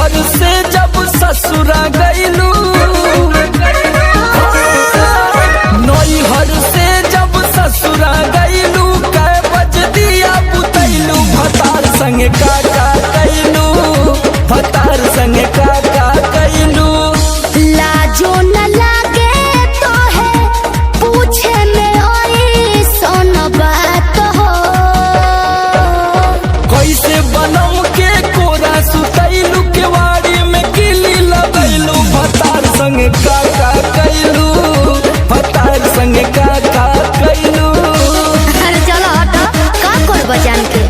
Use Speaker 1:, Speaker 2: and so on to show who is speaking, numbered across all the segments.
Speaker 1: घर से जब ससुरा गईलू, नई घर से जब ससुरा गईलू, कै बज दिया बुतैलू, भतार संगे काका कैलू, भतार संगे काका कैलू।
Speaker 2: लाजो न लागे तो है पूछे में ओई सोन बात हो,
Speaker 1: कैसे बनम के कोरा सुतैलू, केवाड़ी में किली लगैलू, भतार संगे काका कैलू, भतार संगे काका कैलू।
Speaker 2: अरे चलो हटो, का कर बजान के।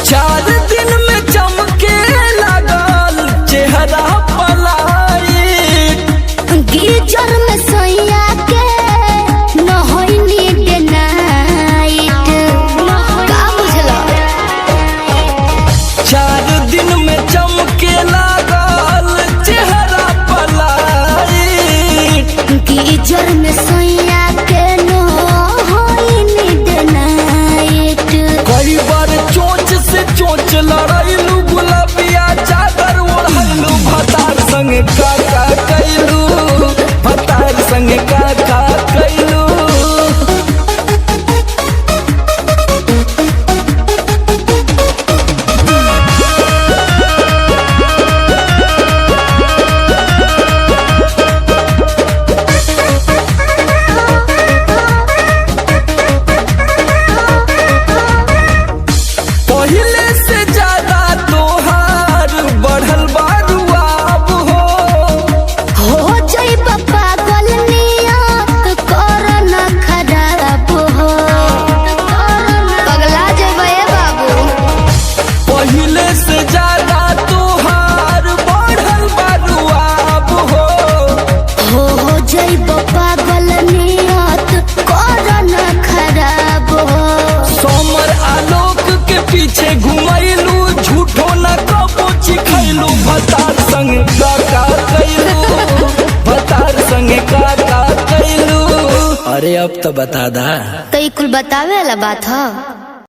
Speaker 1: चार दिन में चमके लगल चेहरा पलाई,
Speaker 2: गीजर में सोया के नहैनी डे नाइट, का बुझलो।
Speaker 1: 4 दिन में चमके लगल चेहरा पलाई,
Speaker 2: गीजर में सोया के नहैनी डे नाइट।
Speaker 1: कई बार चोंच से चोंच लड़ैलू, गुलाबिया चादर ओढ़लू, भतार संगे काका कैलू, भतार संगे काका कैलू। पहिले से ज्यादा तोहार बढ़ल बारुआब
Speaker 2: हो जाइब पागल नियत कर न खराब हो, पगला जेबे बाबू।
Speaker 1: पहिले से ज्यादा तोहार बढ़ल बारुआब
Speaker 2: हो जाइब पागल नियत कर न खराब हो।
Speaker 1: सोमर आलोक के पीछे घुमैलू, झूठो न कबो चिखैलू, भतार संगे काका कैलू, भतार संगे काका कैलू। अरे अब तो बता दा।
Speaker 2: तो कुल बतावे वाला बात है।